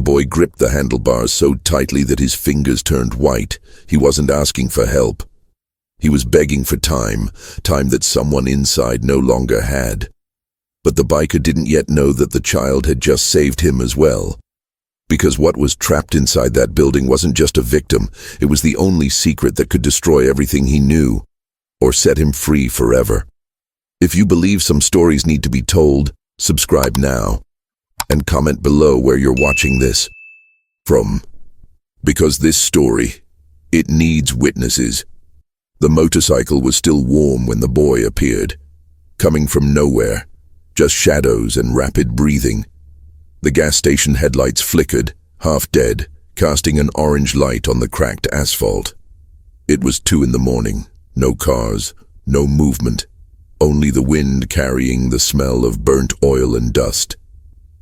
boy gripped the handlebars so tightly that his fingers turned white. He wasn't asking for help. He was begging for time that someone inside no longer had. But the biker didn't yet know that the child had just saved him as well. Because what was trapped inside that building wasn't just a victim, it was the only secret that could destroy everything he knew, or set him free forever. If you believe some stories need to be told, subscribe now, and comment below where you're watching this from. Because this story, it needs witnesses. The motorcycle was still warm when the boy appeared, coming from nowhere, just shadows and rapid breathing. The gas station headlights flickered, half dead, casting an orange light on the cracked asphalt. It was 2 a.m, no cars, no movement, only the wind carrying the smell of burnt oil and dust.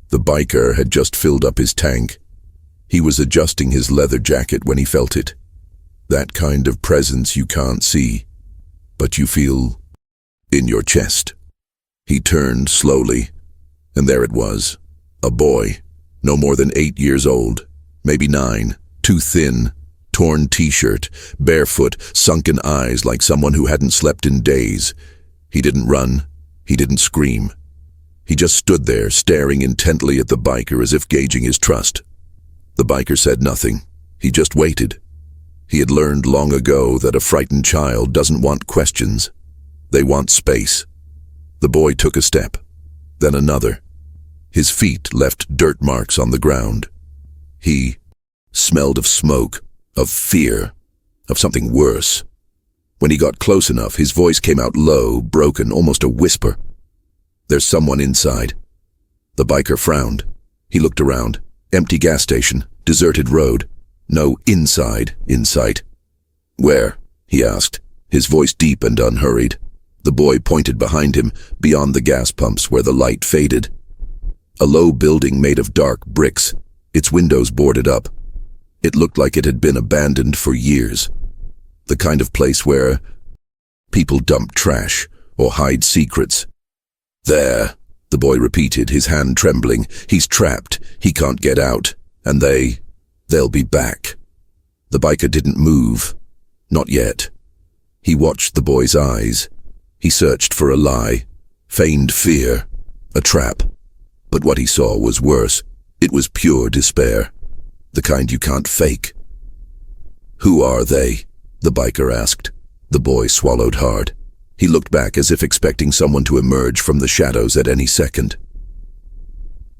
The biker had just filled up his tank. He was adjusting his leather jacket when he felt it. That kind of presence you can't see, but you feel in your chest. He turned slowly, and there it was, a boy, no more than 8 years old, maybe 9, too thin, torn t-shirt, barefoot, sunken eyes like someone who hadn't slept in days. He didn't run, he didn't scream. He just stood there, staring intently at the biker as if gauging his trust. The biker said nothing. He just waited. He had learned long ago that a frightened child doesn't want questions. They want space. The boy took a step, then another. His feet left dirt marks on the ground. He smelled of smoke, of fear, of something worse. When he got close enough, his voice came out low, broken, almost a whisper. "There's someone inside." The biker frowned. He looked around. Empty gas station, deserted road. No inside in sight. "Where?" he asked, his voice deep and unhurried. The boy pointed behind him, beyond the gas pumps where the light faded. A low building made of dark bricks, its windows boarded up. It looked like it had been abandoned for years. The kind of place where people dump trash or hide secrets. "There," the boy repeated, his hand trembling. "He's trapped. He can't get out. And they'll be back." The biker didn't move. Not yet. He watched the boy's eyes. He searched for a lie, feigned fear, a trap. But what he saw was worse. It was pure despair, the kind you can't fake. "Who are they?" the biker asked. The boy swallowed hard. He looked back as if expecting someone to emerge from the shadows at any second.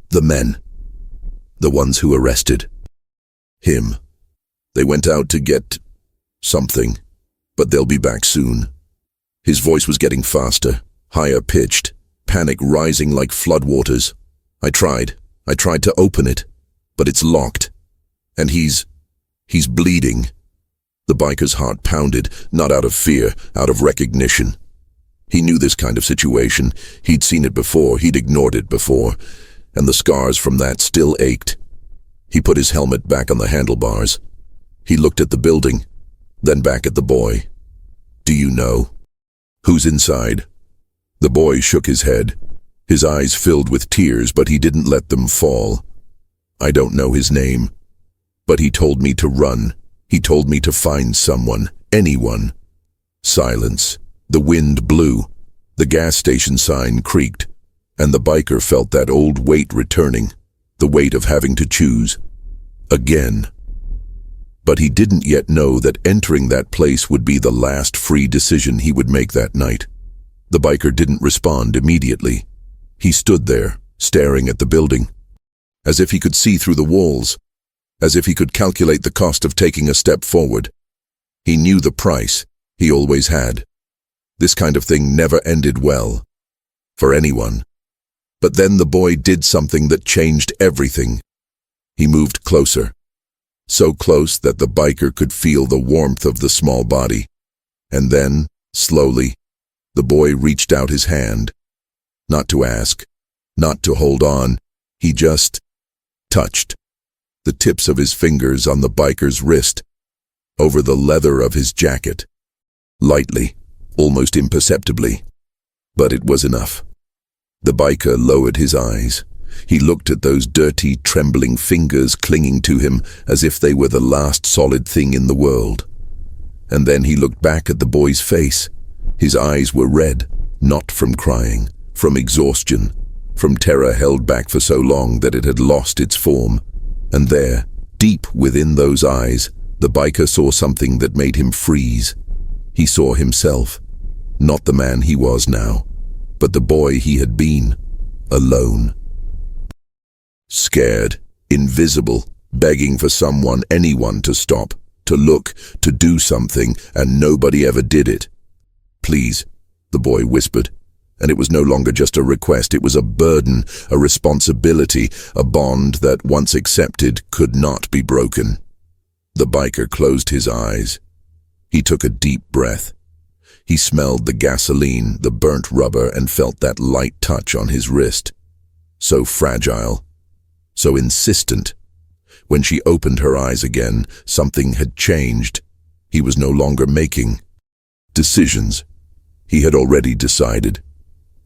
"The men. The ones who arrested him. They went out to get something, but they'll be back soon." His voice was getting faster, higher pitched, panic rising like floodwaters. I tried to open it, but it's locked. And he's bleeding." The biker's heart pounded, not out of fear, out of recognition. He knew this kind of situation. He'd seen it before, he'd ignored it before, and the scars from that still ached. He put his helmet back on the handlebars. He looked at the building, then back at the boy. "Do you know who's inside?" The boy shook his head. His eyes filled with tears, but he didn't let them fall. "I don't know his name, but he told me to run. He told me to find someone, anyone." Silence. The wind blew. The gas station sign creaked, and the biker felt that old weight returning, the weight of having to choose. Again. But he didn't yet know that entering that place would be the last free decision he would make that night. The biker didn't respond immediately. He stood there, staring at the building, as if he could see through the walls, as if he could calculate the cost of taking a step forward. He knew the price. He always had. This kind of thing never ended well, for anyone. But then the boy did something that changed everything. He moved closer, so close that the biker could feel the warmth of the small body. And then, slowly, the boy reached out his hand. Not to ask, not to hold on, he just touched. The tips of his fingers on the biker's wrist, over the leather of his jacket. Lightly, almost imperceptibly. But it was enough. The biker lowered his eyes. He looked at those dirty, trembling fingers clinging to him as if they were the last solid thing in the world. And then he looked back at the boy's face. His eyes were red, not from crying, from exhaustion, from terror held back for so long that it had lost its form. And there, deep within those eyes, the biker saw something that made him freeze. He saw himself, not the man he was now, but the boy he had been, alone. Scared, invisible, begging for someone, anyone to stop, to look, to do something, and nobody ever did it. "Please," the boy whispered, and it was no longer just a request, it was a burden, a responsibility, a bond that, once accepted, could not be broken. The biker closed his eyes. He took a deep breath. He smelled the gasoline, the burnt rubber, and felt that light touch on his wrist. So fragile, so insistent. When she opened her eyes again, something had changed. He was no longer making decisions. He had already decided.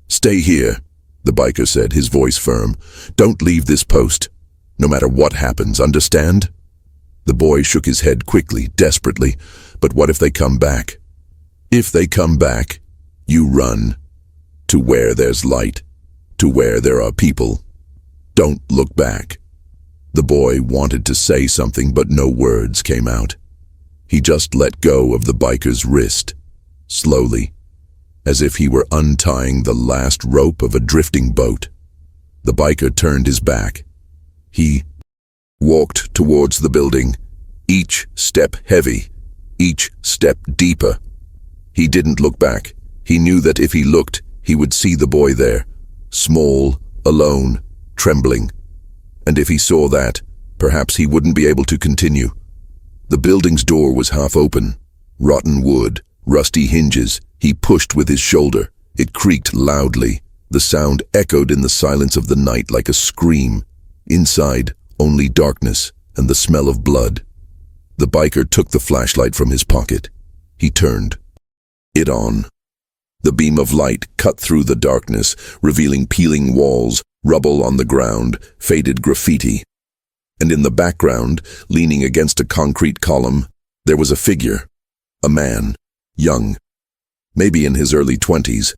"Stay here," the biker said, his voice firm. "Don't leave this post, no matter what happens, understand?" The boy shook his head quickly, desperately. "But what if they come back?" "If they come back, you run. To where there's light, to where there are people. Don't look back." The boy wanted to say something, but no words came out. He just let go of the biker's wrist, slowly, as if he were untying the last rope of a drifting boat. The biker turned his back. He walked towards the building, each step heavy, each step deeper. He didn't look back. He knew that if he looked, he would see the boy there, small, alone, trembling. And if he saw that, perhaps he wouldn't be able to continue. The building's door was half open. Rotten wood, rusty hinges. He pushed with his shoulder. It creaked loudly. The sound echoed in the silence of the night like a scream. Inside, only darkness and the smell of blood. The biker took the flashlight from his pocket. He turned it on. The beam of light cut through the darkness, revealing peeling walls, rubble on the ground, faded graffiti. And in the background, leaning against a concrete column, there was a figure. A man, young, maybe in his early 20s,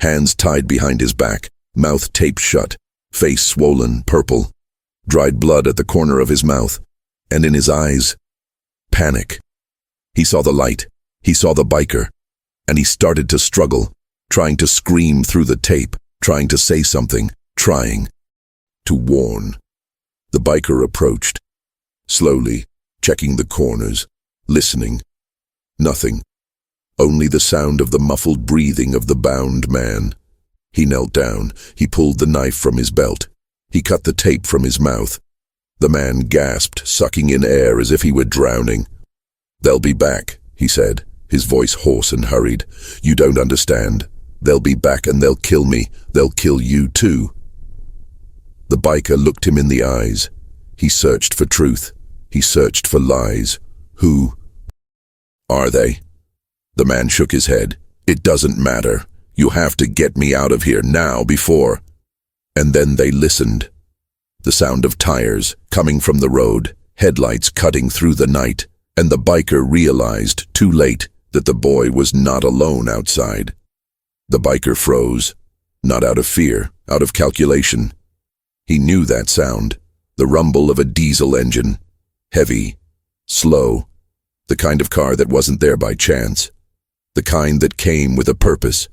hands tied behind his back, mouth taped shut, face swollen, purple, dried blood at the corner of his mouth, and in his eyes, panic. He saw the light, he saw the biker, and he started to struggle, trying to scream through the tape, trying to say something, trying to warn. The biker approached, slowly, checking the corners, listening. Nothing. Only the sound of the muffled breathing of the bound man. He knelt down. He pulled the knife from his belt. He cut the tape from his mouth. The man gasped, sucking in air as if he were drowning. "They'll be back," he said, his voice hoarse and hurried. "You don't understand. They'll be back and they'll kill me. They'll kill you too." The biker looked him in the eyes. He searched for truth. He searched for lies. "Who are they?" The man shook his head. "It doesn't matter. You have to get me out of here now before..." And then they listened. The sound of tires coming from the road, headlights cutting through the night, and the biker realized, too late, that the boy was not alone outside. The biker froze, not out of fear, out of calculation. He knew that sound, the rumble of a diesel engine, heavy, slow, the kind of car that wasn't there by chance, the kind that came with a purpose.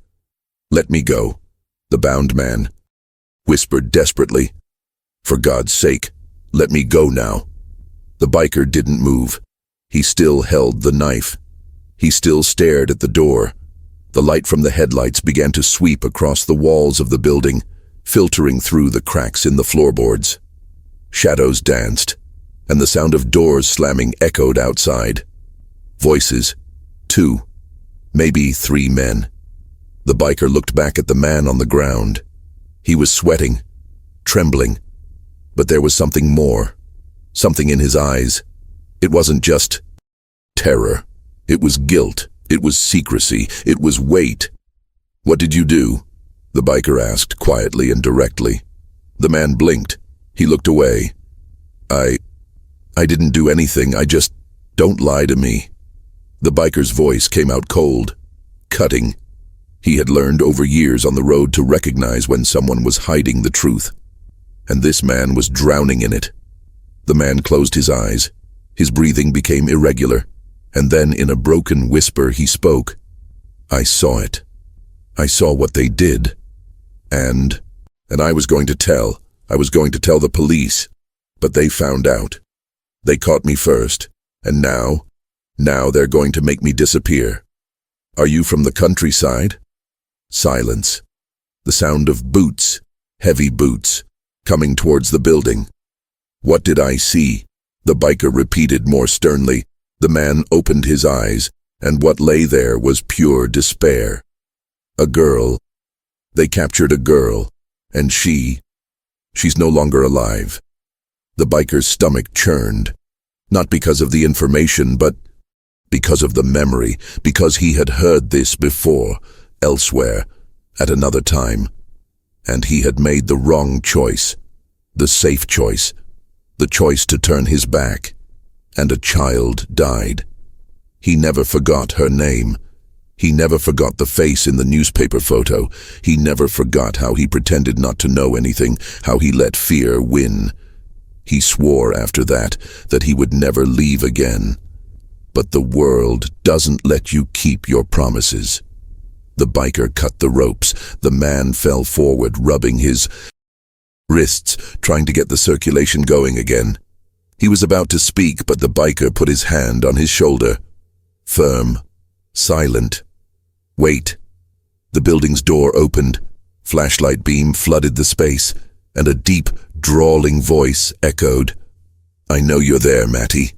"Let me go," the bound man whispered desperately. "For God's sake, let me go now." The biker didn't move. He still held the knife. He still stared at the door. The light from the headlights began to sweep across the walls of the building, filtering through the cracks in the floorboards. Shadows danced, and the sound of doors slamming echoed outside. Voices. 2, maybe 3 men. The biker looked back at the man on the ground. He was sweating, trembling, but there was something more, something in his eyes. It wasn't just terror. It was guilt. It was secrecy. It was weight. "What did you do?" the biker asked quietly and directly. The man blinked. He looked away. I didn't do anything. Don't lie to me. The biker's voice came out cold, cutting. He had learned over years on the road to recognize when someone was hiding the truth. And this man was drowning in it. The man closed his eyes. His breathing became irregular. And then in a broken whisper he spoke. I saw it. I saw what they did. And I was going to tell. I was going to tell the police. But they found out. They caught me first. And now they're going to make me disappear. Are you from the countryside? Silence. The sound of boots, heavy boots, coming towards the building. What did I see? The biker repeated more sternly. The man opened his eyes, and what lay there was pure despair. A girl. They captured a girl, and she's no longer alive. The biker's stomach churned, not because of the information, but because of the memory, because he had heard this before, elsewhere, at another time. And he had made the wrong choice, the safe choice, the choice to turn his back. And a child died. He never forgot her name. He never forgot the face in the newspaper photo. He never forgot how he pretended not to know anything, how he let fear win. He swore after that he would never leave again. But the world doesn't let you keep your promises. The biker cut the ropes. The man fell forward, rubbing his wrists, trying to get the circulation going again. He was about to speak, but the biker put his hand on his shoulder. Firm, silent. Wait. The building's door opened. Flashlight beam flooded the space, and a deep, drawling voice echoed. I know you're there, Matty.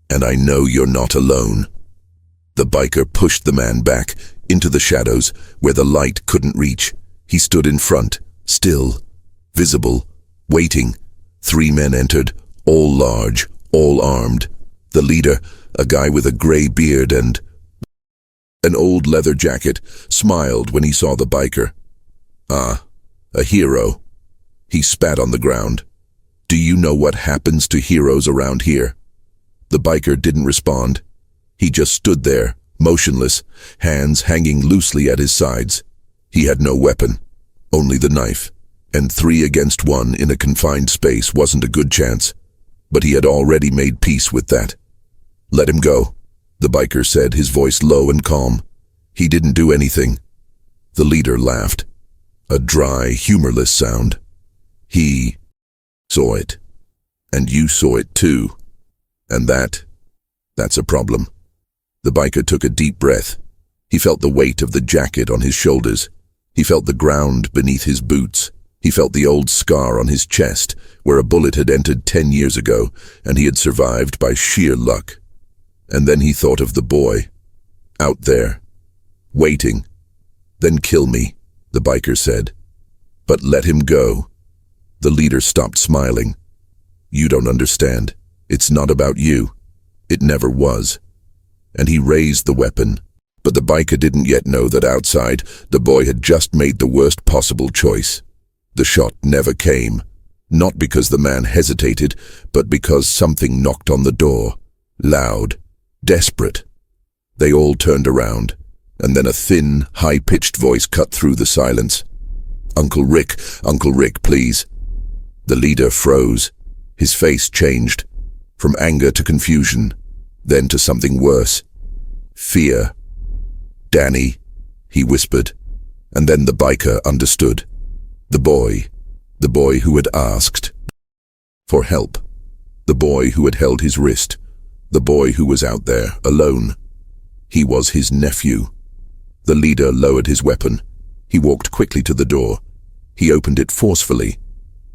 And I know you're not alone. The biker pushed the man back into the shadows where the light couldn't reach. He stood in front, still, visible, waiting. 3 men entered, all large, all armed. The leader, a guy with a gray beard and an old leather jacket, smiled when he saw the biker. Ah, a hero. He spat on the ground. Do you know what happens to heroes around here? The biker didn't respond. He just stood there, motionless, hands hanging loosely at his sides. He had no weapon, only the knife, and 3 against 1 in a confined space wasn't a good chance. But he had already made peace with that. Let him go, the biker said, his voice low and calm. He didn't do anything. The leader laughed, a dry, humorless sound. He saw it, and you saw it too. And that's a problem. The biker took a deep breath. He felt the weight of the jacket on his shoulders. He felt the ground beneath his boots. He felt the old scar on his chest, where a bullet had entered 10 years ago, and he had survived by sheer luck. And then he thought of the boy, out there, waiting. Then kill me, the biker said. But let him go. The leader stopped smiling. You don't understand. It's not about you. It never was. And he raised the weapon. But the biker didn't yet know that outside, the boy had just made the worst possible choice. The shot never came. Not because the man hesitated, but because something knocked on the door. Loud, desperate. They all turned around, and then a thin, high-pitched voice cut through the silence. Uncle Rick, please. The leader froze. His face changed, from anger to confusion, then to something worse. Fear. Danny, he whispered, and then the biker understood. The boy who had asked for help. The boy who had held his wrist. The boy who was out there, alone. He was his nephew. The leader lowered his weapon. He walked quickly to the door. He opened it forcefully.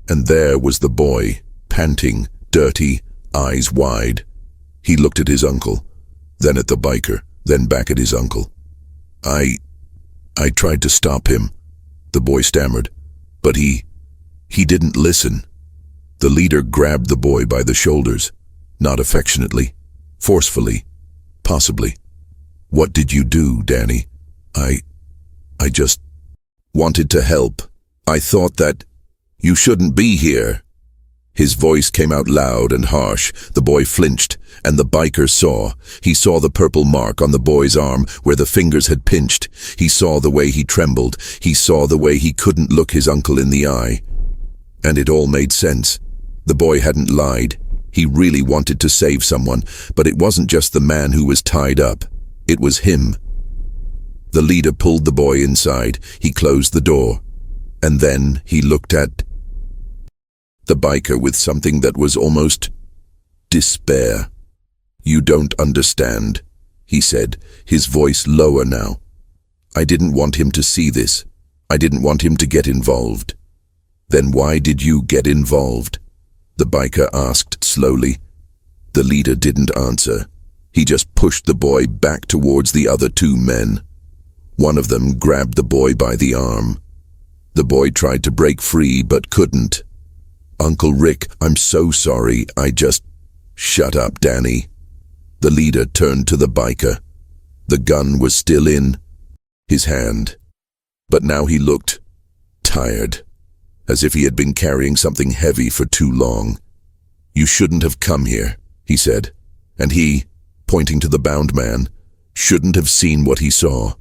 And there was the boy, panting, dirty, eyes wide. He looked at his uncle, then at the biker, then back at his uncle. I tried to stop him, the boy stammered, but he didn't listen. The leader grabbed the boy by the shoulders, not affectionately, forcefully, possibly. What did you do, Danny? I just wanted to help. I thought that You shouldn't be here." His voice came out loud and harsh. The boy flinched, and the biker saw. He saw the purple mark on the boy's arm where the fingers had pinched. He saw the way he trembled. He saw the way he couldn't look his uncle in the eye. And it all made sense. The boy hadn't lied. He really wanted to save someone, but it wasn't just the man who was tied up. It was him. The leader pulled the boy inside. He closed the door. And then he looked at the biker with something that was almost despair. "You don't understand," he said, his voice lower now. "I didn't want him to see this. I didn't want him to get involved." "Then why did you get involved?" the biker asked slowly. The leader didn't answer. He just pushed the boy back towards the other two men. One of them grabbed the boy by the arm. The boy tried to break free but couldn't. "Uncle Rick, I'm so sorry. I just..." "Shut up, Danny." The leader turned to the biker. The gun was still in his hand, but now he looked tired, as if he had been carrying something heavy for too long. "You shouldn't have come here," he said, and he, pointing to the bound man, shouldn't have seen what he saw.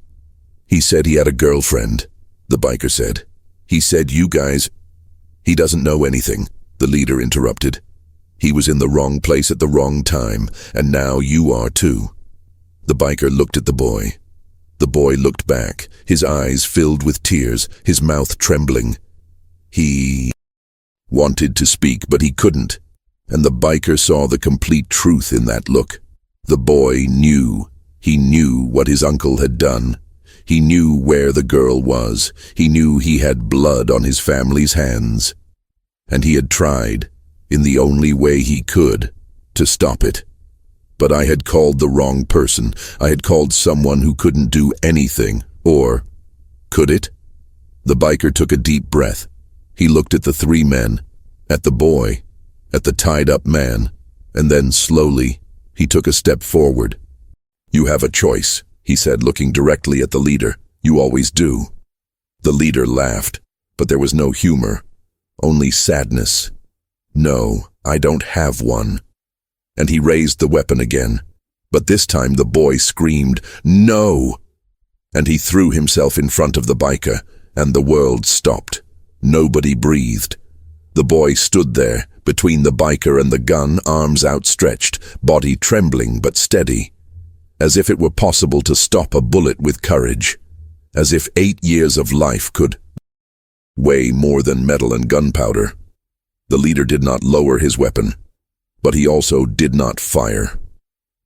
"He said he had a girlfriend," the biker said. "He said you guys..." "He doesn't know anything," the leader interrupted. "He was in the wrong place at the wrong time, and now you are too." The biker looked at the boy. The boy looked back, his eyes filled with tears, his mouth trembling. He wanted to speak, but he couldn't, and the biker saw the complete truth in that look. The boy knew. He knew what his uncle had done. He knew where the girl was. He knew he had blood on his family's hands. And he had tried, in the only way he could, to stop it. But I had called the wrong person. I had called someone who couldn't do anything. Or, could it? The biker took a deep breath. He looked at the three men, at the boy, at the tied-up man, and then slowly, he took a step forward. "You have a choice," he said, looking directly at the leader. "You always do." The leader laughed, but there was no humor, only sadness. "No, I don't have one." And he raised the weapon again, but this time the boy screamed, "No!" And he threw himself in front of the biker, and the world stopped. Nobody breathed. The boy stood there, between the biker and the gun, arms outstretched, body trembling but steady. As if it were possible to stop a bullet with courage. As if 8 years of life could weigh more than metal and gunpowder. The leader did not lower his weapon, but he also did not fire.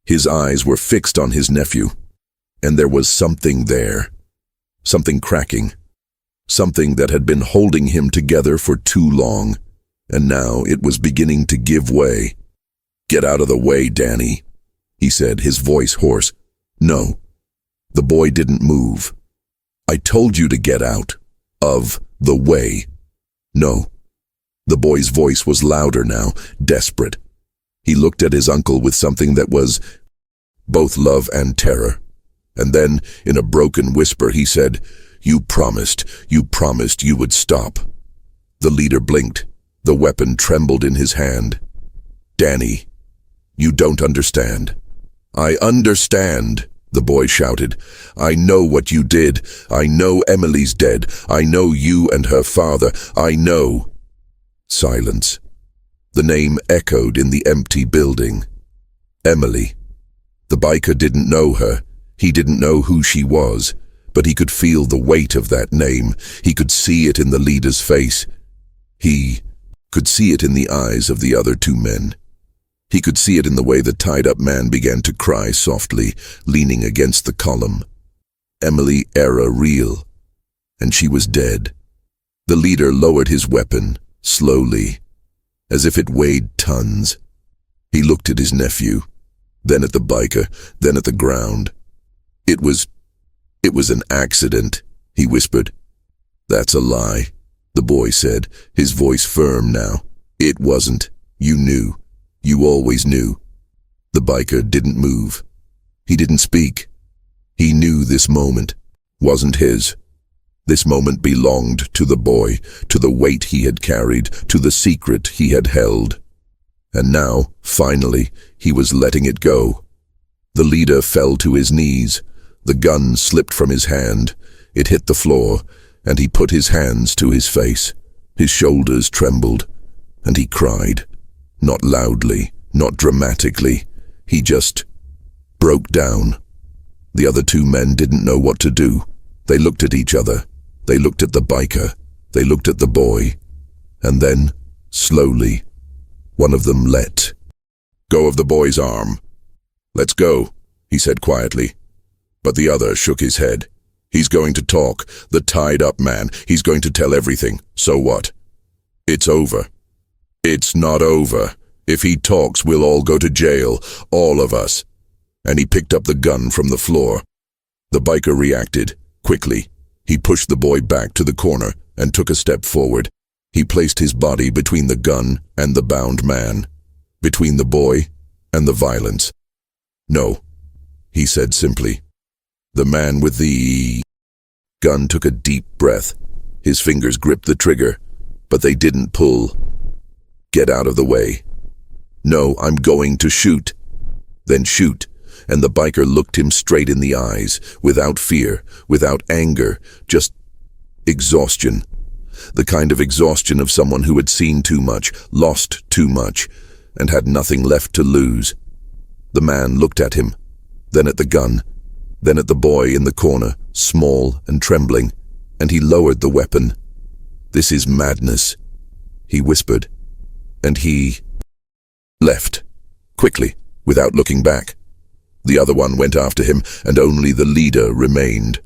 His eyes were fixed on his nephew, and there was something there. Something cracking. Something that had been holding him together for too long, and now it was beginning to give way. "Get out of the way, Danny," he said, his voice hoarse. "No." The boy didn't move. "I told you to get out of the way." "No." The boy's voice was louder now, desperate. He looked at his uncle with something that was both love and terror. And then, in a broken whisper, he said, you promised you would stop." The leader blinked. The weapon trembled in his hand. "Danny, you don't understand." "I understand," the boy shouted. "I know what you did. I know Emily's dead. I know you and her father. I know." Silence. The name echoed in the empty building. Emily. The biker didn't know her. He didn't know who she was, but he could feel the weight of that name. He could see it in the leader's face. He could see it in the eyes of the other two men. He could see it in the way the tied-up man began to cry softly, leaning against the column. Emily era real. And she was dead. The leader lowered his weapon, slowly, as if it weighed tons. He looked at his nephew, then at the biker, then at the ground. It was an accident," he whispered. "That's a lie," the boy said, his voice firm now. "It wasn't. You knew. You always knew." The biker didn't move. He didn't speak. He knew this moment wasn't his. This moment belonged to the boy, to the weight he had carried, to the secret he had held. And now, finally, he was letting it go. The leader fell to his knees. The gun slipped from his hand. It hit the floor, and he put his hands to his face. His shoulders trembled, and he cried. Not loudly, not dramatically. He just broke down. The other two men didn't know what to do. They looked at each other. They looked at the biker. They looked at the boy. And then, slowly, one of them let go of the boy's arm. "Let's go," he said quietly. But the other shook his head. "He's going to talk, the tied-up man. He's going to tell everything. So what? It's over." "It's not over. If he talks, we'll all go to jail, all of us." And he picked up the gun from the floor. The biker reacted, quickly. He pushed the boy back to the corner and took a step forward. He placed his body between the gun and the bound man, between the boy and the violence. "No," he said simply. The man with the gun took a deep breath. His fingers gripped the trigger, but they didn't pull. "Get out of the way." "No, I'm going to shoot." "Then shoot." And the biker looked him straight in the eyes, without fear, without anger, just exhaustion. The kind of exhaustion of someone who had seen too much, lost too much, and had nothing left to lose. The man looked at him, then at the gun, then at the boy in the corner, small and trembling, and he lowered the weapon. "This is madness," he whispered, and he left, quickly, without looking back. The other one went after him, and only the leader remained,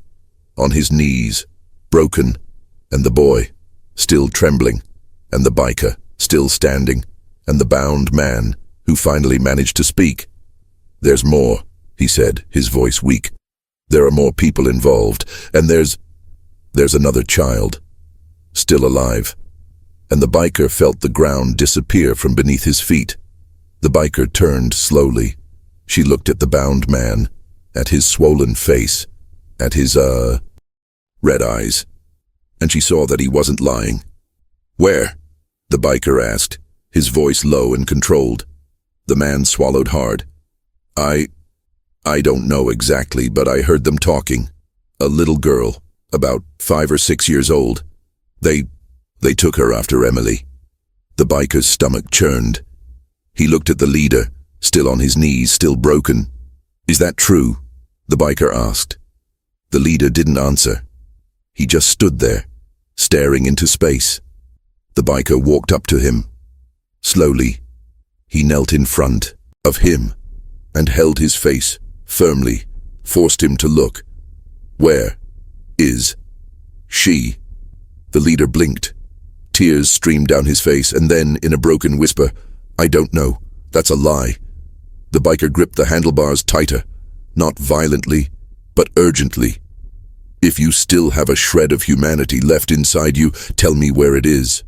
on his knees, broken, and the boy, still trembling, and the biker, still standing, and the bound man, who finally managed to speak. "There's more," he said, his voice weak. "There are more people involved, and there's another child, still alive." And the biker felt the ground disappear from beneath his feet. The biker turned slowly. She looked at the bound man, at his swollen face, at his, red eyes, and she saw that he wasn't lying. "Where?" the biker asked, his voice low and controlled. The man swallowed hard. I don't know exactly, but I heard them talking. A little girl, about 5 or 6 years old. They took her after Emily." The biker's stomach churned. He looked at the leader, still on his knees, still broken. "Is that true?" the biker asked. The leader didn't answer. He just stood there, staring into space. The biker walked up to him. Slowly, he knelt in front of him and held his face firmly, forced him to look. "Where is she?" The leader blinked. Tears streamed down his face, and then, in a broken whisper, "I don't know. That's a lie." The biker gripped the handlebars tighter, not violently, but urgently. "If you still have a shred of humanity left inside you, tell me where it is."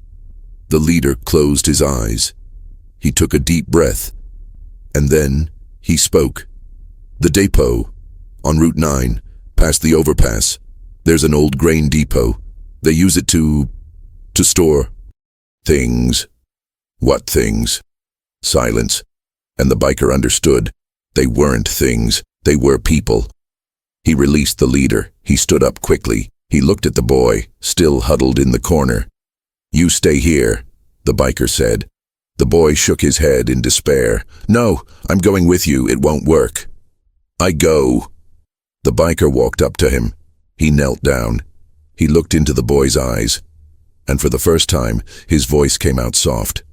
The leader closed his eyes. He took a deep breath, and then he spoke. "The depot, on Route 9, past the overpass. There's an old grain depot. They use it to store things." "What things?" Silence. And the biker understood. They weren't things. They were people. He released the leader. He stood up quickly. He looked at the boy, still huddled in the corner. "You stay here," the biker said. The boy shook his head in despair. "No, I'm going with you. It won't work." "I go." The biker walked up to him. He knelt down. He looked into the boy's eyes, and for the first time, his voice came out soft.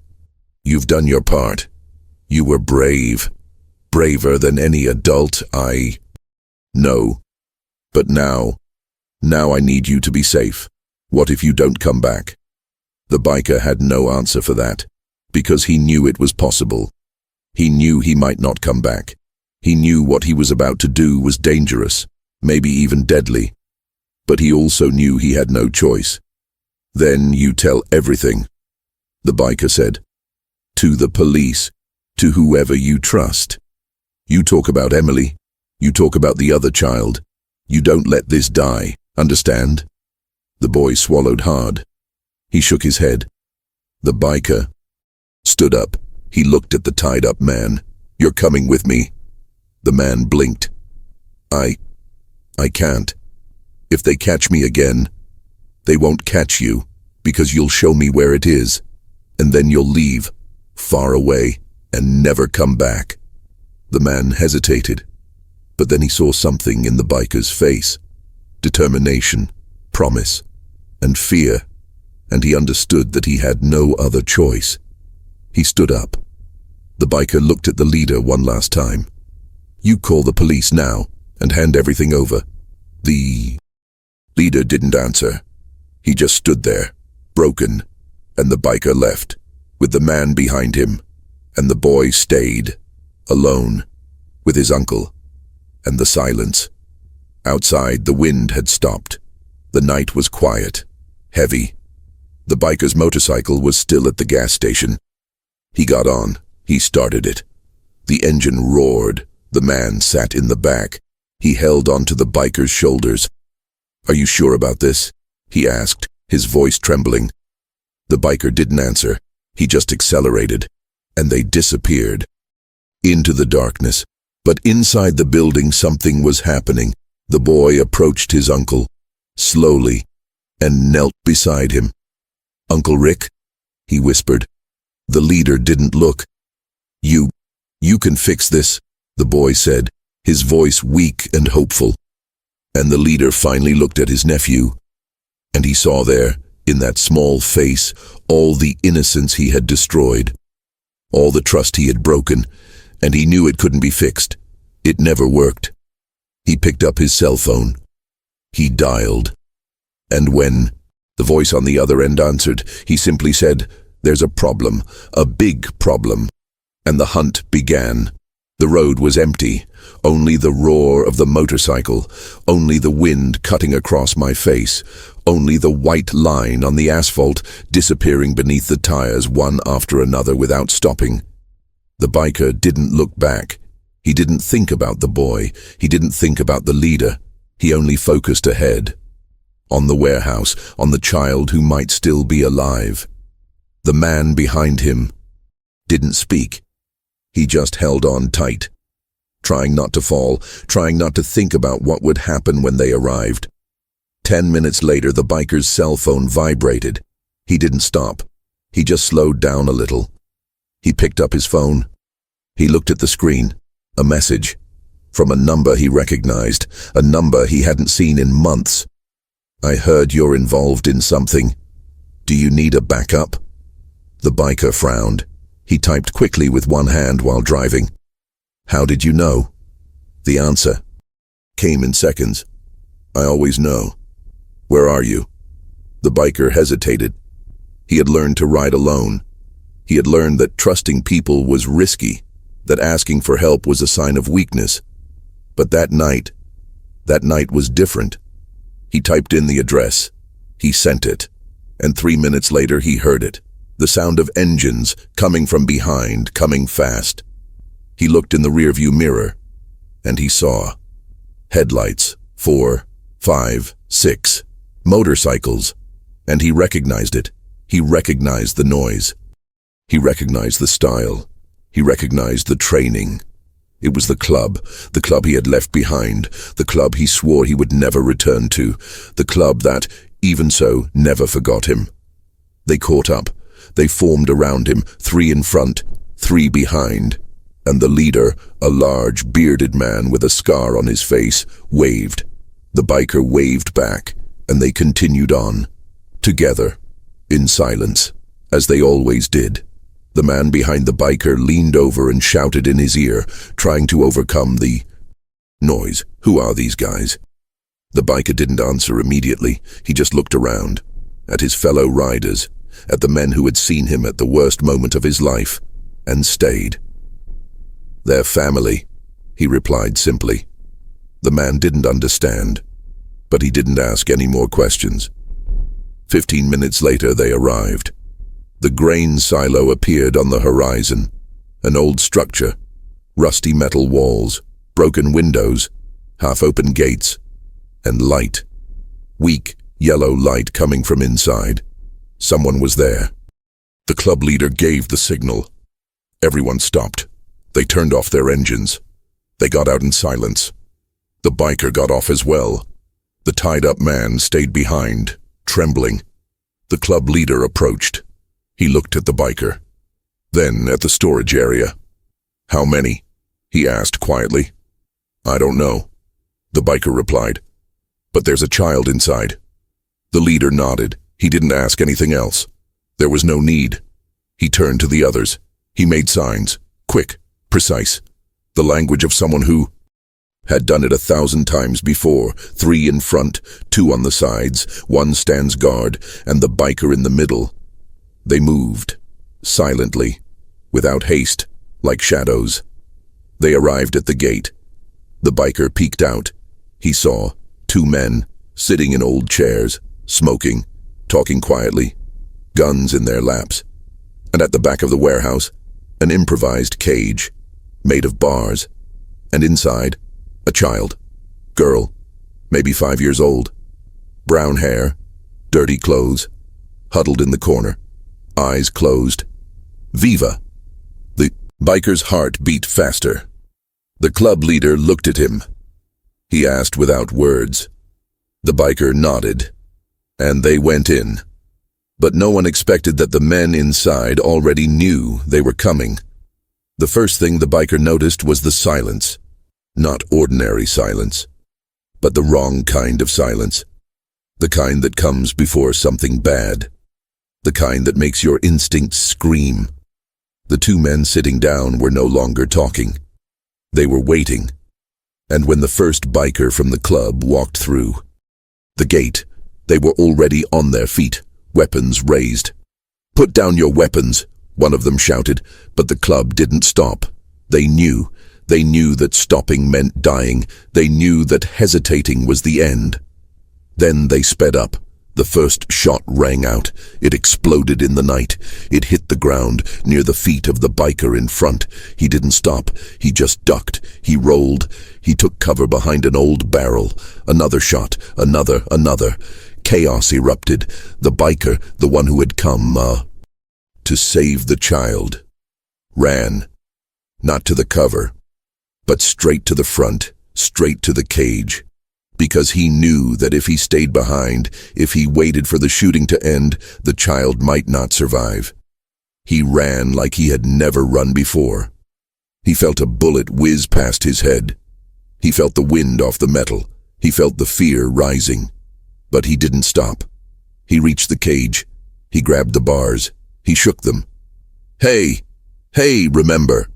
"You've done your part. You were brave. Braver than any adult I know. But now I need you to be safe. What if you don't come back?" The biker had no answer for that, because he knew it was possible. He knew he might not come back. He knew what he was about to do was dangerous, maybe even deadly. But he also knew he had no choice. "Then you tell everything," the biker said. "To the police, to whoever you trust. You talk about Emily. You talk about the other child. You don't let this die, understand?" The boy swallowed hard. He shook his head. The biker stood up. He looked at the tied-up man. "You're coming with me." The man blinked. I can't. If they catch me again, they won't catch you, because you'll show me where it is, and then you'll leave, far away, and never come back." The man hesitated, but then he saw something in the biker's face. Determination, promise, and fear, and he understood that he had no other choice. He stood up. The biker looked at the leader one last time. "You call the police now, and hand everything over." The leader didn't answer. He just stood there, broken, and the biker left, with the man behind him, and the boy stayed, alone, with his uncle, and the silence. Outside, the wind had stopped. The night was quiet, heavy. The biker's motorcycle was still at the gas station. He got on. He started it. The engine roared. The man sat in the back. He held onto the biker's shoulders. "Are you sure about this?" he asked, his voice trembling. The biker didn't answer. He just accelerated, and they disappeared into the darkness. But inside the building something was happening. The boy approached his uncle, slowly, and knelt beside him. "Uncle Rick?" he whispered. The leader didn't look. You can fix this," the boy said, his voice weak and hopeful. And the leader finally looked at his nephew, and he saw there, in that small face, all the innocence he had destroyed, all the trust he had broken, and he knew it couldn't be fixed. It never worked. He picked up his cell phone. He dialed. And when the voice on the other end answered, he simply said, "There's a problem, a big problem." And the hunt began. The road was empty, only the roar of the motorcycle, only the wind cutting across my face, only the white line on the asphalt disappearing beneath the tires one after another without stopping. The biker didn't look back. He didn't think about the boy. He didn't think about the leader. He only focused ahead. On the warehouse, on the child who might still be alive. The man behind him didn't speak. He just held on tight, trying not to fall, trying not to think about what would happen when they arrived. 10 minutes later, the biker's cell phone vibrated. He didn't stop. He just slowed down a little. He picked up his phone. He looked at the screen. A message from a number he recognized, a number he hadn't seen in months. "I heard you're involved in something. Do you need a backup?" The biker frowned. He typed quickly with one hand while driving. "How did you know?" The answer came in seconds. "I always know. Where are you?" The biker hesitated. He had learned to ride alone. He had learned that trusting people was risky, that asking for help was a sign of weakness. But that night was different. He typed in the address. He sent it. And 3 minutes later he heard it. The sound of engines coming from behind, coming fast. He looked in the rearview mirror, and he saw headlights, 4, 5, 6, motorcycles, and he recognized it. He recognized the noise. He recognized the style. He recognized the training. It was the club he had left behind, the club he swore he would never return to, the club that, even so, never forgot him. They caught up. They formed around him, 3 in front, 3 behind, and the leader, a large, bearded man with a scar on his face, waved. The biker waved back, and they continued on, together, in silence, as they always did. The man behind the biker leaned over and shouted in his ear, trying to overcome the noise. "Who are these guys?" The biker didn't answer immediately. He just looked around, at his fellow riders, at the men who had seen him at the worst moment of his life, and stayed. "Their family," he replied simply. The man didn't understand, but he didn't ask any more questions. 15 minutes later they arrived. The grain silo appeared on the horizon, an old structure, rusty metal walls, broken windows, half-open gates, and light, weak yellow light coming from inside. Someone was there. The club leader gave the signal. Everyone stopped. They turned off their engines. They got out in silence. The biker got off as well. The tied-up man stayed behind, trembling. The club leader approached. He looked at the biker, then at the storage area. "How many?" he asked quietly. "I don't know," the biker replied. "But there's a child inside." The leader nodded. He didn't ask anything else. There was no need. He turned to the others. He made signs, quick, precise, the language of someone who had done it 1,000 times before. 3 in front, 2 on the sides, 1 stands guard, and the biker in the middle. They moved, silently, without haste, like shadows. They arrived at the gate. The biker peeked out. He saw 2 men, sitting in old chairs, smoking, talking quietly, guns in their laps. And at the back of the warehouse, an improvised cage, made of bars, and inside, a child, girl, maybe 5 years old, brown hair, dirty clothes, huddled in the corner, eyes closed. Viva! The biker's heart beat faster. The club leader looked at him. He asked without words. The biker nodded, and they went in. But no one expected that the men inside already knew they were coming. The first thing the biker noticed was the silence. Not ordinary silence, but the wrong kind of silence. The kind that comes before something bad. The kind that makes your instincts scream. The 2 men sitting down were no longer talking. They were waiting. And when the first biker from the club walked through the gate, they were already on their feet, weapons raised. "Put down your weapons," one of them shouted, but the club didn't stop. They knew that stopping meant dying. They knew that hesitating was the end. Then they sped up. The first shot rang out. It exploded in the night. It hit the ground near the feet of the biker in front. He didn't stop. He just ducked. He rolled. He took cover behind an old barrel. Another shot. Another. Chaos erupted. The biker, the one who had come, to save the child, ran. Not to the cover, but straight to the front, straight to the cage, because he knew that if he stayed behind, if he waited for the shooting to end, the child might not survive. He ran like he had never run before. He felt a bullet whiz past his head. He felt the wind off the metal. He felt the fear rising. But he didn't stop. He reached the cage. He grabbed the bars. He shook them. Hey, remember."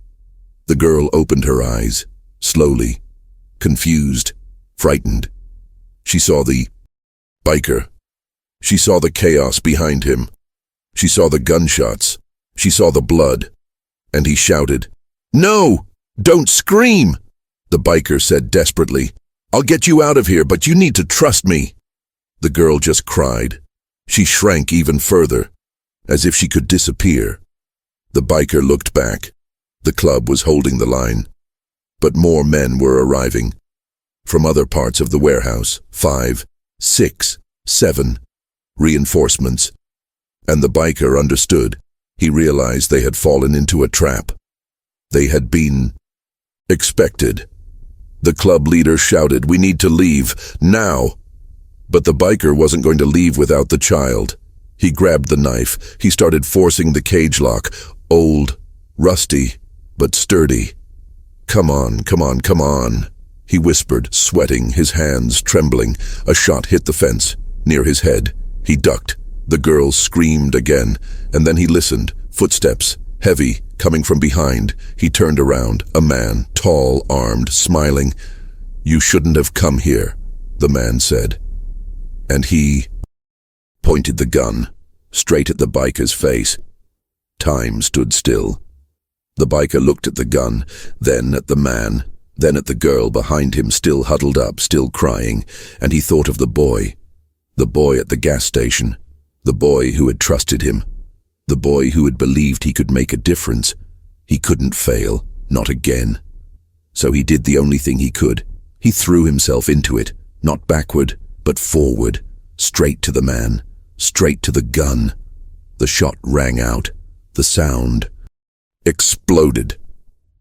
The girl opened her eyes, slowly, confused, frightened. She saw the biker. She saw the chaos behind him. She saw the gunshots. She saw the blood. And he shouted, "No! Don't scream!" The biker said desperately, "I'll get you out of here, but you need to trust me." The girl just cried. She shrank even further, as if she could disappear. The biker looked back. The club was holding the line. But more men were arriving. From other parts of the warehouse, 5, 6, 7, reinforcements. And the biker understood. He realized they had fallen into a trap. They had been expected. The club leader shouted, "We need to leave, now!" But the biker wasn't going to leave without the child. He grabbed the knife. He started forcing the cage lock. Old, rusty, but sturdy. Come on," he whispered, sweating, his hands trembling. A shot hit the fence, near his head. He ducked. The girl screamed again, and then he listened. Footsteps, heavy, coming from behind. He turned around. A man, tall, armed, smiling. "You shouldn't have come here," the man said. And he pointed the gun, straight at the biker's face. Time stood still. The biker looked at the gun, then at the man, then at the girl behind him, still huddled up, still crying, and he thought of the boy at the gas station, the boy who had trusted him, the boy who had believed he could make a difference. He couldn't fail, not again. So he did the only thing he could. He threw himself into it, not backward, but forward, straight to the man, straight to the gun. The shot rang out. The sound exploded.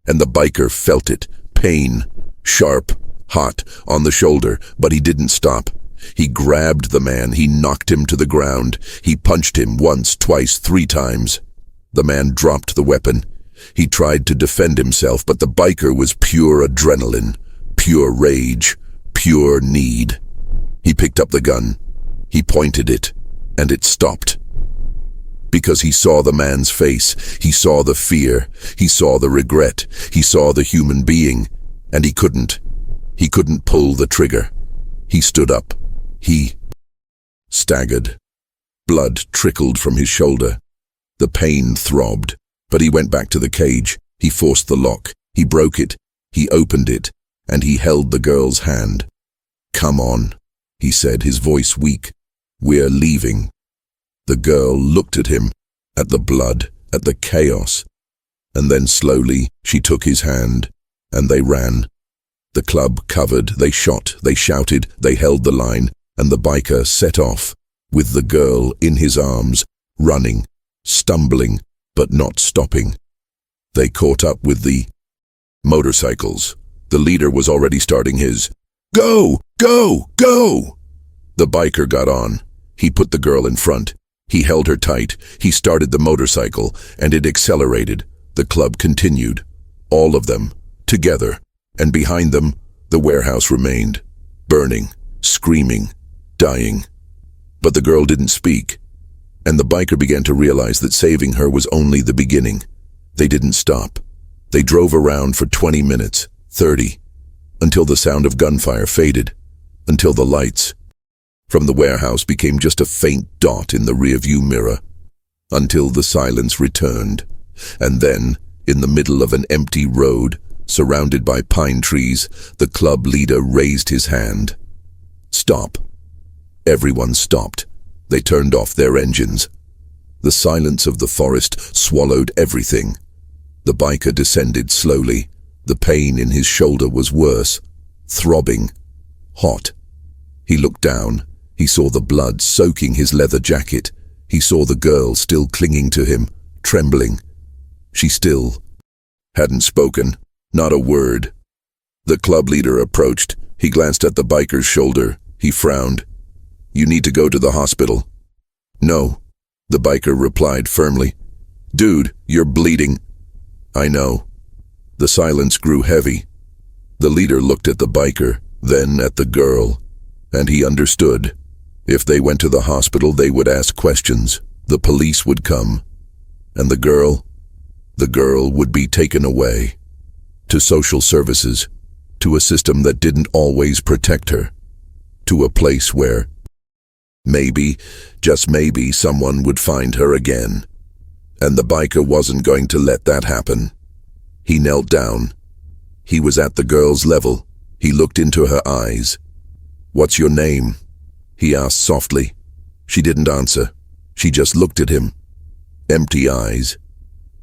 And the biker felt it, pain, sharp, hot, on the shoulder, but he didn't stop. He grabbed the man, he knocked him to the ground. He punched him once, twice, 3 times. The man dropped the weapon. He tried to defend himself, but the biker was pure adrenaline, pure rage, pure need. He picked up the gun. He pointed it, and it stopped. Because he saw the man's face, he saw the fear, he saw the regret, he saw the human being, and he couldn't pull the trigger. He stood up. He staggered. Blood trickled from his shoulder. The pain throbbed, but he went back to the cage. He forced the lock. He broke it. He opened it, and he held the girl's hand. "Come on," he said, his voice weak. "We're leaving." The girl looked at him, at the blood, at the chaos, and then slowly she took his hand, and they ran. The club covered, they shot, they shouted, they held the line, and the biker set off, with the girl in his arms, running, stumbling, but not stopping. They caught up with the motorcycles. The leader was already starting his, "Go! Go! Go!" The biker got on. He put the girl in front. He held her tight. He started the motorcycle, and it accelerated. The club continued. All of them, together, and behind them, the warehouse remained, burning, screaming, dying. But the girl didn't speak, and the biker began to realize that saving her was only the beginning. They didn't stop. They drove around for 20 minutes, 30, until the sound of gunfire faded, until the lights from the warehouse became just a faint dot in the rearview mirror, until the silence returned. And then, in the middle of an empty road, surrounded by pine trees, the club leader raised his hand. "Stop." Everyone stopped. They turned off their engines. The silence of the forest swallowed everything. The biker descended slowly. The pain in his shoulder was worse, throbbing, hot. He looked down. He saw the blood soaking his leather jacket. He saw the girl still clinging to him, trembling. She still hadn't spoken, not a word. The club leader approached. He glanced at the biker's shoulder. He frowned. "You need to go to the hospital." "No," the biker replied firmly. "Dude, you're bleeding." "I know." The silence grew heavy. The leader looked at the biker, then at the girl, and he understood. If they went to the hospital, they would ask questions. The police would come. And the girl would be taken away. To social services, to a system that didn't always protect her, to a place where maybe, just maybe, someone would find her again. And the biker wasn't going to let that happen. He knelt down. He was at the girl's level. He looked into her eyes. "What's your name?" he asked softly. She didn't answer. She just looked at him. Empty eyes.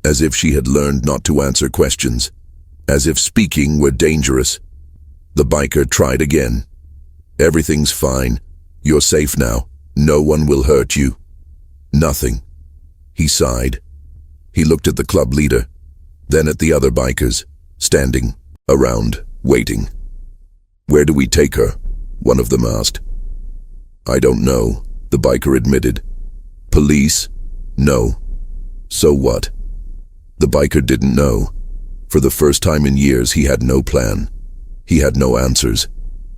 As if she had learned not to answer questions. As if speaking were dangerous. The biker tried again. "Everything's fine. You're safe now. No one will hurt you." "Nothing." He sighed. He looked at the club leader, then at the other bikers, standing around, waiting. "Where do we take her?" one of them asked. "I don't know," the biker admitted. "Police? No." "So what?" The biker didn't know. For the first time in years, he had no plan. He had no answers.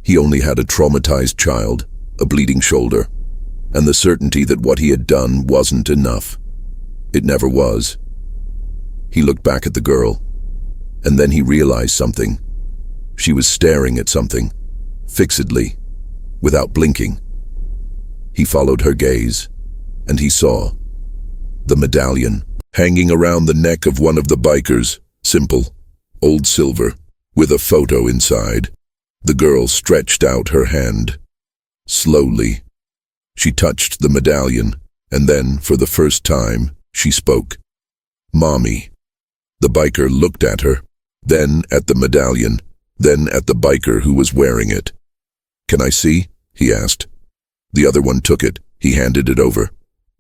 He only had a traumatized child, a bleeding shoulder, and the certainty that what he had done wasn't enough. It never was. He looked back at the girl, and then he realized something. She was staring at something, fixedly, without blinking. He followed her gaze, and he saw the medallion hanging around the neck of one of the bikers, simple, old silver, with a photo inside. The girl stretched out her hand. Slowly, she touched the medallion, and then, for the first time, she spoke. "Mommy." The biker looked at her, then at the medallion, then at the biker who was wearing it. "Can I see?" he asked. The other one took it. He handed it over.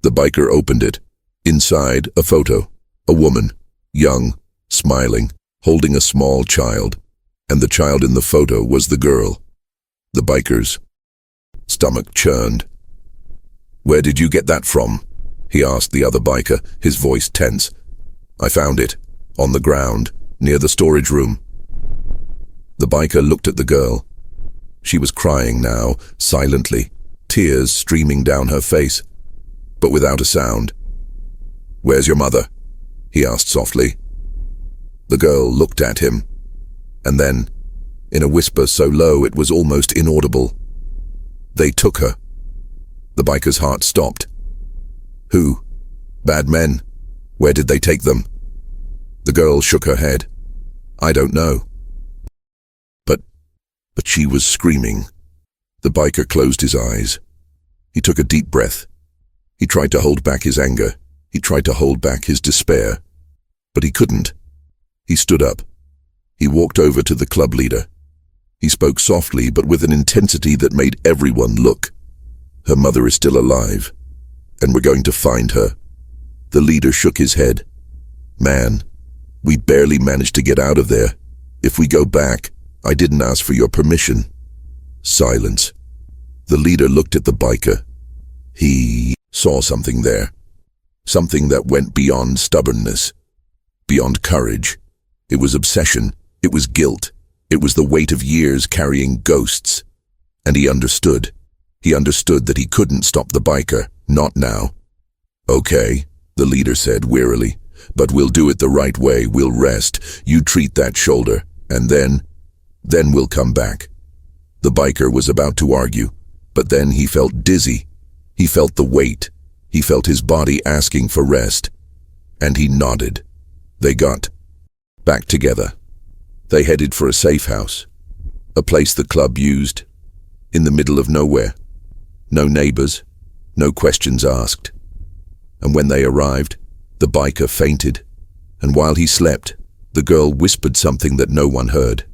The biker opened it. Inside, a photo. A woman, young, smiling, holding a small child. And the child in the photo was the girl. The biker's stomach churned. "Where did you get that from?" he asked the other biker, his voice tense. "I found it, on the ground, near the storage room." The biker looked at the girl. She was crying now, silently, tears streaming down her face, but without a sound. "Where's your mother?" he asked softly. The girl looked at him, and then, in a whisper so low it was almost inaudible, "They took her." The biker's heart stopped. "Who? Bad men? Where did they take them?" The girl shook her head. "I don't know." But she was screaming. The biker closed his eyes. He took a deep breath. He tried to hold back his anger. He tried to hold back his despair. But he couldn't. He stood up. He walked over to the club leader. He spoke softly, but with an intensity that made everyone look. "Her mother is still alive, and we're going to find her." The leader shook his head. "Man, we barely managed to get out of there. If we go back, I didn't ask for your permission." Silence. The leader looked at the biker. He saw something there. Something that went beyond stubbornness, beyond courage. It was obsession. It was guilt. It was the weight of years carrying ghosts. And he understood. He understood that he couldn't stop the biker. Not now. "Okay," the leader said wearily, "but we'll do it the right way. We'll rest. You treat that shoulder, and then we'll come back." The biker was about to argue, but then he felt dizzy. He felt the weight. He felt his body asking for rest. And he nodded. They got back together. They headed for a safe house, a place the club used, in the middle of nowhere. No neighbors, no questions asked. And when they arrived, the biker fainted. And while he slept, the girl whispered something that no one heard.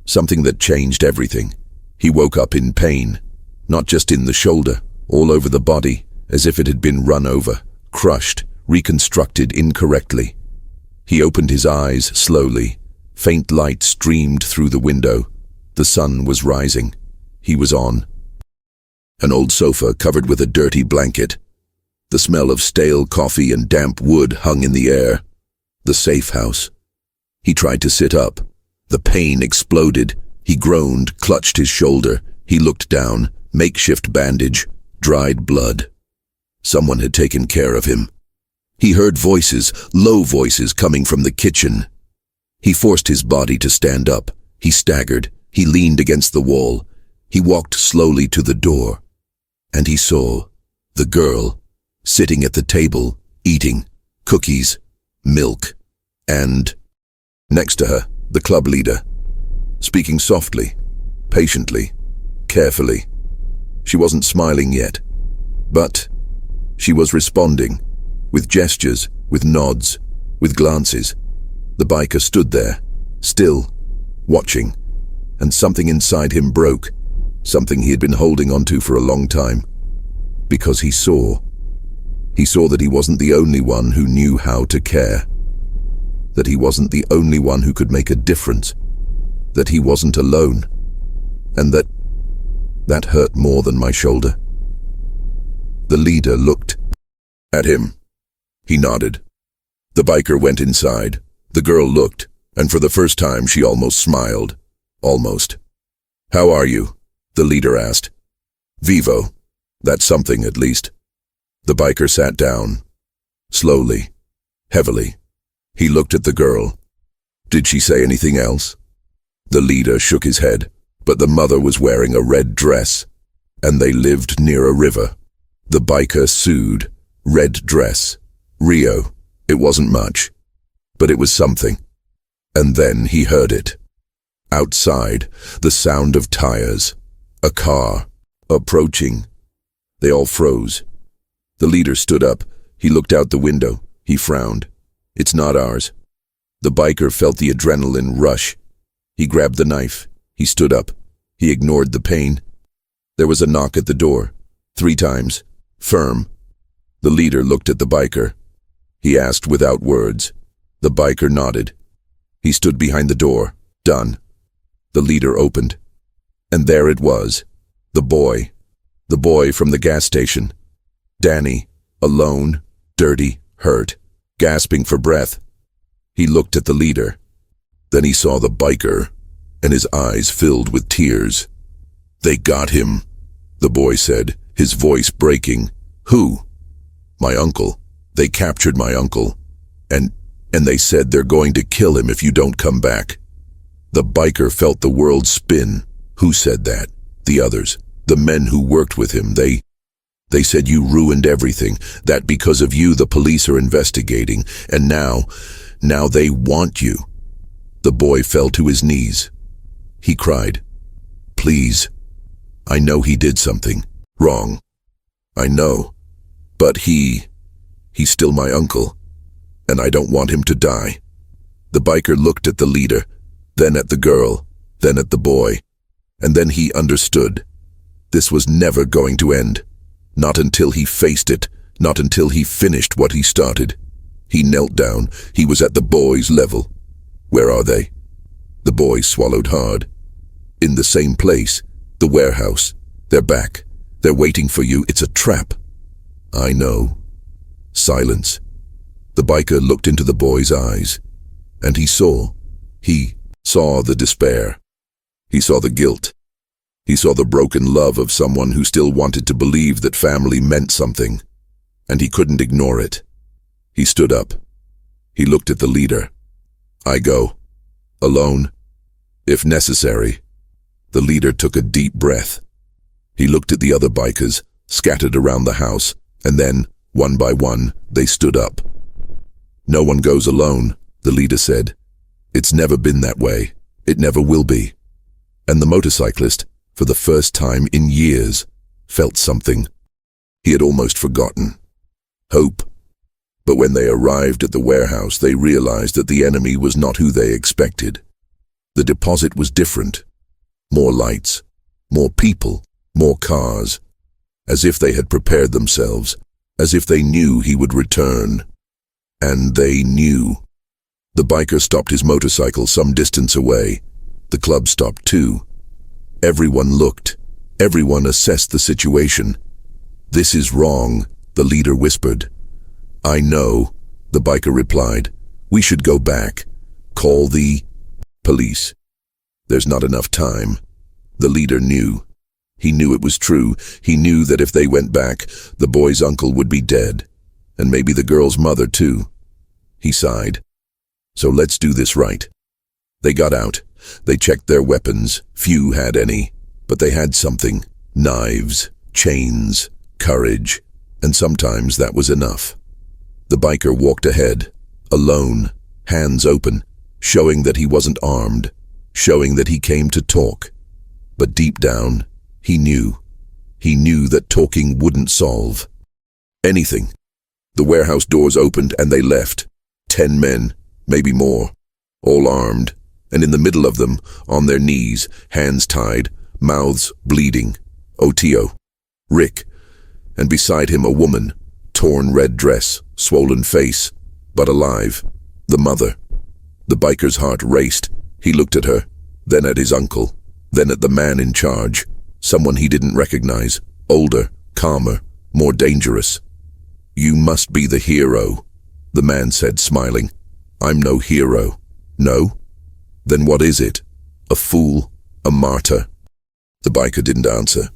Something that changed everything. He woke up in pain, not just in the shoulder, all over the body, as if it had been run over, crushed, reconstructed incorrectly. He opened his eyes slowly. Faint light streamed through the window. The sun was rising. He was on an old sofa covered with a dirty blanket. The smell of stale coffee and damp wood hung in the air. The safe house. He tried to sit up. The pain exploded. He groaned, clutched his shoulder. He looked down. Makeshift bandage. Dried blood. Someone had taken care of him. He heard voices, low voices coming from the kitchen. He forced his body to stand up. He staggered. He leaned against the wall. He walked slowly to the door. And he saw the girl sitting at the table, eating cookies, milk, and next to her, the club leader, speaking softly, patiently, carefully. She wasn't smiling yet, but she was responding, with gestures, with nods, with glances. The biker stood there, still, watching, and something inside him broke, something he had been holding onto for a long time. Because he saw that he wasn't the only one who knew how to care, that he wasn't the only one who could make a difference, that he wasn't alone, and that hurt more than my shoulder. The leader looked at him. He nodded. The biker went inside. The girl looked, and for the first time she almost smiled. Almost. "How are you?" the leader asked. "Vivo. That's something, at least." The biker sat down. Slowly. Heavily. He looked at the girl. Did she say anything else? The leader shook his head, but the mother was wearing a red dress, and they lived near a river. The biker sued. Red dress. Rio. It wasn't much, but it was something. And then he heard it. Outside, the sound of tires. A car. Approaching. They all froze. The leader stood up. He looked out the window. He frowned. "It's not ours." The biker felt the adrenaline rush. He grabbed the knife. He stood up. He ignored the pain. There was a knock at the door. 3 times. Firm. The leader looked at the biker. He asked without words. The biker nodded. He stood behind the door. Done. The leader opened. And there it was. The boy. The boy from the gas station. Danny. Alone, dirty, hurt, gasping for breath. He looked at the leader. Then he saw the biker, and his eyes filled with tears. "They got him," the boy said, his voice breaking. "Who?" "My uncle. They captured my uncle. And they said they're going to kill him if you don't come back." The biker felt the world spin. Who said that? The others. The men who worked with him. They said you ruined everything, that because of you the police are investigating, and now they want you. The boy fell to his knees. He cried, "Please, I know he did something wrong. I know, but he's still my uncle, and I don't want him to die." The biker looked at the leader, then at the girl, then at the boy, and then he understood. This was never going to end. Not until he faced it, not until he finished what he started. He knelt down. He was at the boy's level. "Where are they?" The boy swallowed hard. "In the same place, the warehouse. They're back. They're waiting for you. It's a trap." "I know." Silence. The biker looked into the boy's eyes, and he saw the despair. He saw the guilt. He saw the broken love of someone who still wanted to believe that family meant something, and he couldn't ignore it. He stood up. He looked at the leader. "I go. Alone, if necessary." The leader took a deep breath. He looked at the other bikers, scattered around the house, and then, one by one, they stood up. "No one goes alone," the leader said. "It's never been that way. It never will be." And the motorcyclist, for the first time in years, felt something. He had almost forgotten. Hope. But when they arrived at the warehouse, they realized that the enemy was not who they expected. The deposit was different. More lights, more people, more cars. As if they had prepared themselves, as if they knew he would return. And they knew. The biker stopped his motorcycle some distance away. The club stopped too. Everyone looked. Everyone assessed the situation. "This is wrong," the leader whispered. "I know," the biker replied. "We should go back. Call the police." "There's not enough time." The leader knew. He knew it was true. He knew that if they went back, the boy's uncle would be dead. And maybe the girl's mother too. He sighed. "So let's do this right." They got out. They checked their weapons. Few had any, but they had something. Knives, chains, courage, and sometimes that was enough. The biker walked ahead, alone, hands open, showing that he wasn't armed, showing that he came to talk. But deep down, he knew. He knew that talking wouldn't solve anything. The warehouse doors opened and they left. 10 men, maybe more, all armed. And in the middle of them, on their knees, hands tied, mouths bleeding, Otio, Rick, and beside him a woman, torn red dress, swollen face, but alive, the mother. The biker's heart raced. He looked at her, then at his uncle, then at the man in charge, someone he didn't recognize, older, calmer, more dangerous. "You must be the hero," the man said, smiling. "I'm no hero." "No? Then what is it? A fool? A martyr?" The biker didn't answer.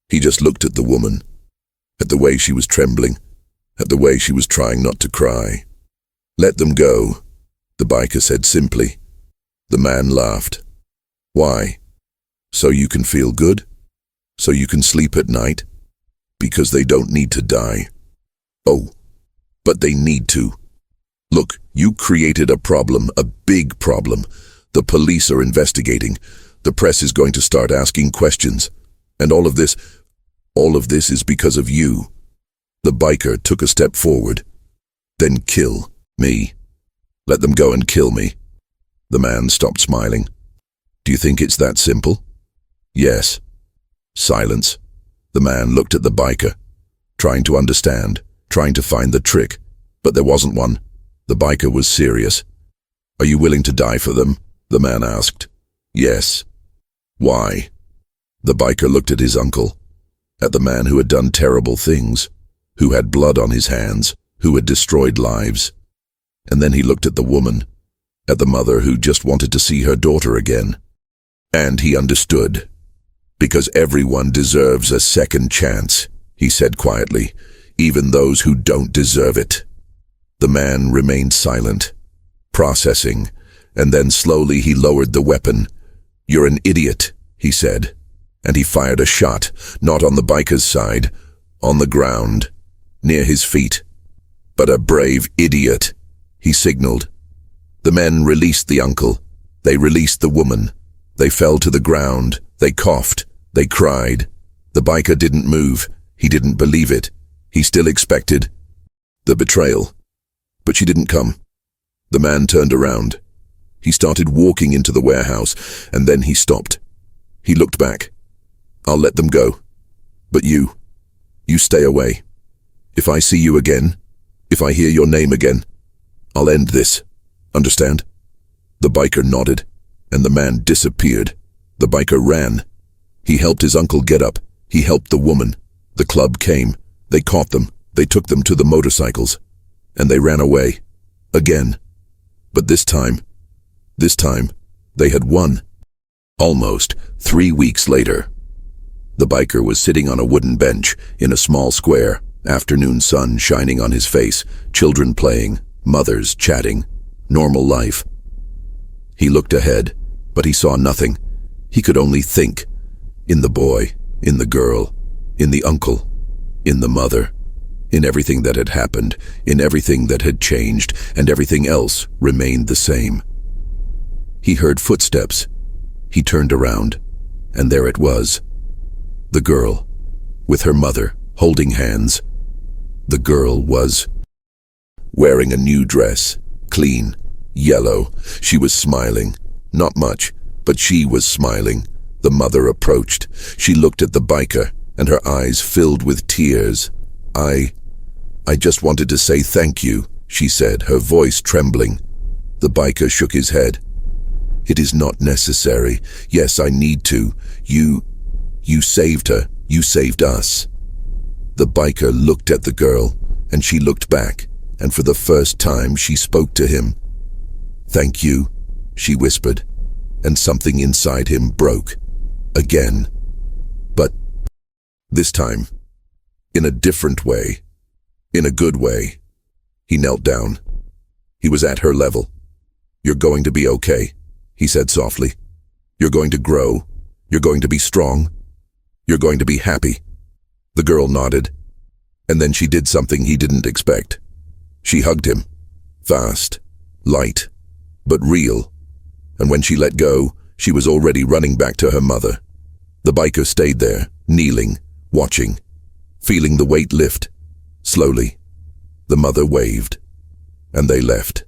He just looked at the woman, at the way she was trembling, at the way she was trying not to cry. "Let them go," the biker said simply. The man laughed. "Why? So you can feel good? So you can sleep at night? Because they don't need to die." "Oh, but they need to. Look, you created a problem, a big problem. The police are investigating. The press is going to start asking questions. And all of this is because of you." The biker took a step forward. "Then kill me. Let them go and kill me." The man stopped smiling. "Do you think it's that simple?" "Yes." Silence. The man looked at the biker, trying to understand, trying to find the trick, but there wasn't one. The biker was serious. "Are you willing to die for them?" the man asked. "Yes." "Why?" The biker looked at his uncle, at the man who had done terrible things, who had blood on his hands, who had destroyed lives. And then he looked at the woman, at the mother who just wanted to see her daughter again. And he understood. "Because everyone deserves a second chance," he said quietly, "even those who don't deserve it." The man remained silent, processing, and then slowly he lowered the weapon. "You're an idiot," he said, and he fired a shot, not on the biker's side, on the ground, near his feet. "But a brave idiot," he signaled. The men released the uncle. They released the woman. They fell to the ground. They coughed. They cried. The biker didn't move. He didn't believe it. He still expected the betrayal. But she didn't come. The man turned around. He started walking into the warehouse, and then he stopped. He looked back. "I'll let them go. But you stay away. If I see you again, if I hear your name again, I'll end this. Understand?" The biker nodded, and the man disappeared. The biker ran. He helped his uncle get up. He helped the woman. The club came. They caught them. They took them to the motorcycles. And they ran away. Again. But this time, they had won. Almost 3 weeks later, the biker was sitting on a wooden bench in a small square, afternoon sun shining on his face, children playing, mothers chatting, normal life. He looked ahead, but he saw nothing. He could only think. In the boy, in the girl, in the uncle, in the mother, in everything that had happened, in everything that had changed, and everything else remained the same. He heard footsteps. He turned around, and there it was. The girl, with her mother, holding hands. The girl was wearing a new dress, clean, yellow. She was smiling. Not much, but she was smiling. The mother approached. She looked at the biker, and her eyes filled with tears. I just wanted to say thank you," she said, her voice trembling. The biker shook his head. "It is not necessary. Yes, I need to. You saved her. You saved us." The biker looked at the girl, and she looked back, and for the first time she spoke to him. "Thank you," she whispered, and something inside him broke. Again. But this time, in a different way. In a good way. He knelt down. He was at her level. "You're going to be okay," he said softly. "You're going to grow. You're going to be strong. You're going to be happy." The girl nodded, and then she did something he didn't expect. She hugged him. Fast, light, but real. And when she let go, she was already running back to her mother. The biker stayed there, kneeling, watching, feeling the weight lift. Slowly, the mother waved, and they left.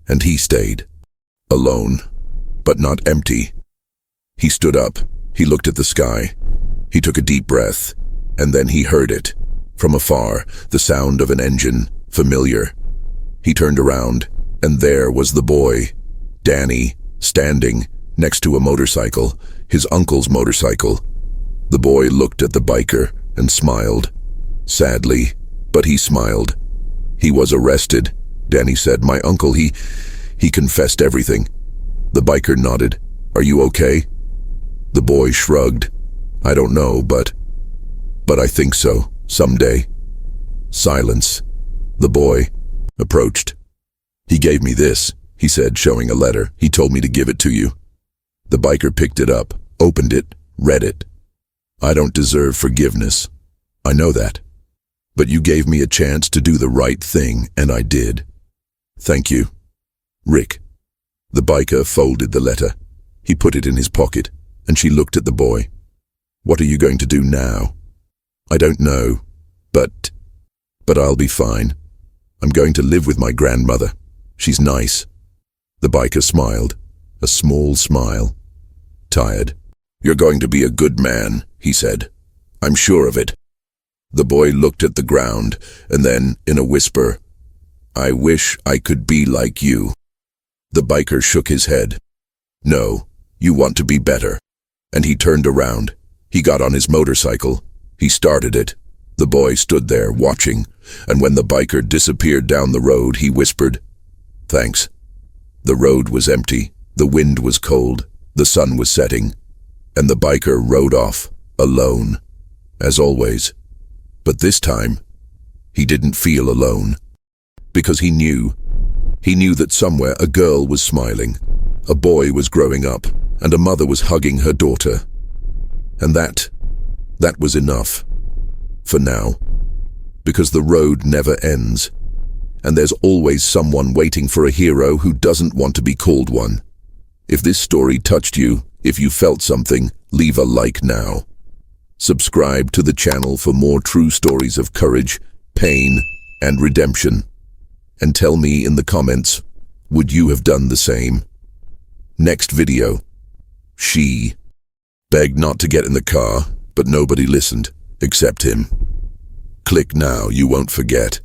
And he stayed, alone, but not empty. He stood up. He looked at the sky. He took a deep breath, and then he heard it. From afar, the sound of an engine, familiar. He turned around, and there was the boy, Danny, standing next to a motorcycle, his uncle's motorcycle. The boy looked at the biker and smiled. Sadly, but he smiled. "He was arrested," Danny said. "My uncle, he confessed everything." The biker nodded. "Are you okay?" The boy shrugged. "I don't know, but I think so, someday." Silence. The boy approached. "He gave me this," he said, showing a letter. "He told me to give it to you." The biker picked it up, opened it, read it. "I don't deserve forgiveness. I know that. But you gave me a chance to do the right thing, and I did. Thank you. Rick." The biker folded the letter. He put it in his pocket, and she looked at the boy. "What are you going to do now?" "I don't know, but I'll be fine. I'm going to live with my grandmother. She's nice." The biker smiled, a small smile. "Tired. You're going to be a good man," he said. I'm sure of it. The boy looked at the ground, and then, in a whisper, I wish I could be like you. The biker shook his head. No, you want to be better. And he turned around. He got on his motorcycle. He started it. The boy stood there, watching, and when the biker disappeared down the road, he whispered, Thanks. The road was empty, the wind was cold, the sun was setting, and the biker rode off, alone, as always. But this time, he didn't feel alone, because he knew that somewhere a girl was smiling, a boy was growing up, and a mother was hugging her daughter. And that was enough. For now. Because the road never ends. And there's always someone waiting for a hero who doesn't want to be called one. If this story touched you, if you felt something, leave a like now. Subscribe to the channel for more true stories of courage, pain, and redemption. And tell me in the comments, would you have done the same? Next video. She begged not to get in the car, but nobody listened, except him. Click now, you won't forget.